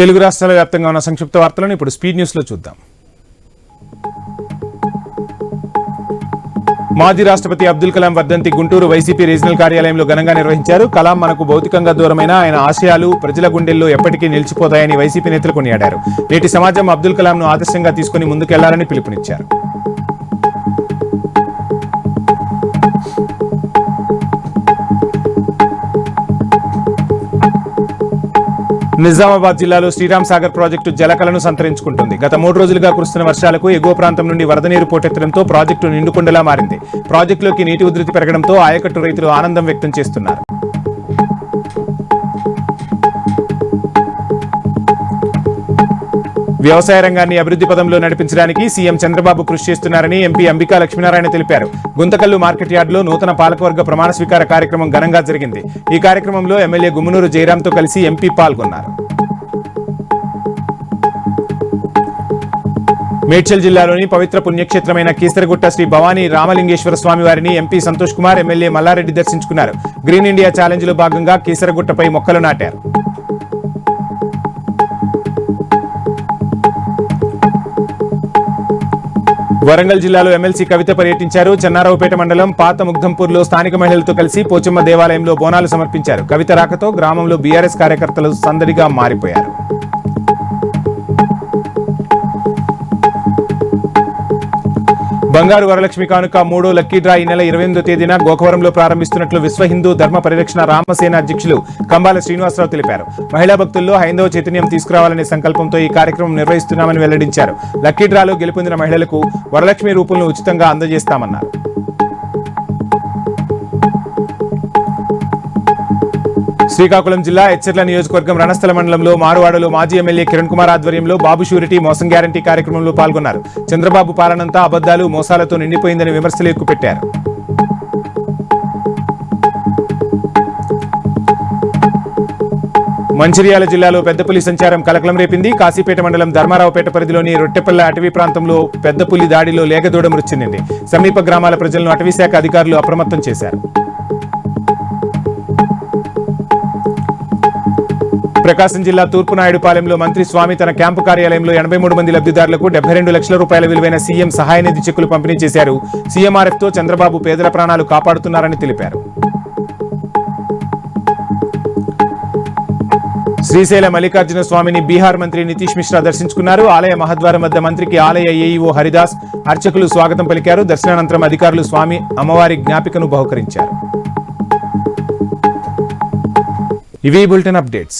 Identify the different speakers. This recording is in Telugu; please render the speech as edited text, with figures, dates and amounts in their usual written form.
Speaker 1: తెలుగు రాష్ట్రాల వ్యాప్తంగా ఉన్న సంక్షిప్త వార్తలను ఇప్పుడు స్పీడ్ న్యూస్ లో చూద్దాం. మాజీ రాష్ట్రపతి అబ్దుల్ కలాం వర్ధంతి గుంటూరు వైసీపీ రీజనల్ కార్యాలయంలో ఘనంగా నిర్వహించారు. కలాం మనకు భౌతికంగా దూరమైన ఆయన ఆశయాలు ప్రజల గుండెల్లో ఎప్పటికీ నిలిచిపోతాయని వైసీపీ నేతలు కొనియాడారు. నేటి సమాజం అబ్దుల్ కలాంను ఆదర్శంగా తీసుకుని ముందుకెళ్లాలని పిలుపునిచ్చారు. నిజామాబాద్ జిల్లాలో శ్రీరామ్ సాగర్ ప్రాజెక్టు జలకలను సంతరించుకుంటుంది. గత 3 రోజులుగా కురుస్తున్న వర్షాలకు ఎగువ ప్రాంతం నుండి వరద నీరు పోటెత్తడంతో ప్రాజెక్టు నిండుకుండలా మారింది. ప్రాజెక్టులోకి నీటి ఉధృతి పెరగడంతో ఆయకట్టు రైతులు ఆనందం వ్యక్తం చేస్తున్నారు. వ్యవసాయ రంగాన్ని అభివృద్ధి పదంలో నడిపించడానికి సీఎం చంద్రబాబు కృషి చేస్తున్నారని ఎంపీ అంబికా లక్ష్మీనారాయణ తెలిపారు. గుంతకల్లు మార్కెట్ యార్డులో నూతన పాలకవర్గ ప్రమాణ స్వీకార కార్యక్రమం ఘనంగా జరిగింది. ఈ కార్యక్రమంలో ఎమ్మెల్యే గుమ్మనూరు జయరాంతో కలిసి ఎంపీ పాల్గొన్నారు. మేడ్చల్ జిల్లాలోని పవిత్ర పుణ్యక్షేత్రమైన కీసరగుట్ట శ్రీ భవానీ రామలింగేశ్వర స్వామి వారిని ఎంపీ సంతోష్ కుమార్, ఎమ్మెల్యే మల్లారెడ్డి దర్శించుకున్నారు. గ్రీన్ ఇండియా ఛాలెంజ్ లో భాగంగా కీసరగుట్టపై మొక్కలు నాటారు. వరంగల్ జిల్లాలో ఎమ్మెల్సీ కవిత పర్యటించారు. చెన్నారావుపేట మండలం పాత ముగ్ధంపూర్లో స్థానిక మహిళలతో కలిసి పోచమ్మ దేవాలయంలో బోనాలు సమర్పించారు. కవిత రాకతో గ్రామంలో బీఆర్ఎస్ కార్యకర్తలు సందడిగా మారిపోయారు. బంగారు వరలక్ష్మి కానుక 3వ లక్కీ డ్రా ఈ నెల 28వ తేదీన గోకవరంలో ప్రారంభిస్తున్నట్లు విశ్వ హిందూ ధర్మ పరిరక్షణ రామసేన అధ్యక్షులు కంబాల శ్రీనివాసరావు తెలిపారు. మహిళా భక్తుల్లో హైందవ చైతన్యం తీసుకురావాలనే సంకల్పంతో ఈ కార్యక్రమం నిర్వహిస్తున్నామని వెల్లడించారు. లక్కీ డ్రాలో గెలుపొందిన మహిళలకు వరలక్ష్మి రూపులను ఉచితంగా అందజేస్తామన్నారు. శ్రీకాకుళం జిల్లా ఎచ్చెర్ల నియోజకవర్గం రణస్థల మండలంలో మారువాడలో మాజీ ఎమ్మెల్యే కిరణ్ కుమార్ ఆధ్వర్యంలో బాబు షూరిటీ మోసం గ్యారంటీ కార్యక్రమంలో పాల్గొన్నారు. చంద్రబాబు పాలనంతా అబద్దాలు మోసాలతో నిండిపోయిందని విమర్శలు ఎక్కుపెట్టారు. మంచిర్యాల జిల్లాలో పెద్ద పులి సంచారం కలకలం రేపింది. కాశీపేట మండలం ధర్మారావుపేట పరిధిలోని రొట్టెపల్ల అటవీ ప్రాంతంలో పెద్ద పులి దాడిలో లేగదూడ మృతి చెందింది. సమీప గ్రామాల ప్రజలను అటవీశాఖ అధికారులు అప్రమత్తం చేశారు. ప్రకాశం జిల్లా తూర్పునాయుడుపాలెంలో మంత్రి స్వామి తన క్యాంపు కార్యాలయంలో 83 మంది లబ్ధిదారులకు 72 లక్షల రూపాయల విలువైన సీఎం సహాయ నిధి చెక్కులు పంపిణీ చేశారు. సీఎంఆర్ఎఫ్ తో చంద్రబాబు పేదల ప్రాణాలు కాపాడుతున్నారని తెలిపారు. శ్రీశైల మల్లికార్జున స్వామిని బీహార్ మంత్రి నితీష్ మిశ్రా దర్శించుకున్నారు. ఆలయ మహద్వారం వద్ద మంత్రికి ఆలయ ఏఈఓ హరిదాస్, అర్చకులు స్వాగతం పలికారు. దర్శనానంతరం అధికారులు స్వామి అమ్మవారి జ్ఞాపికను బహుకరించారు. ఇవి బులెటిన్ అప్డేట్స్.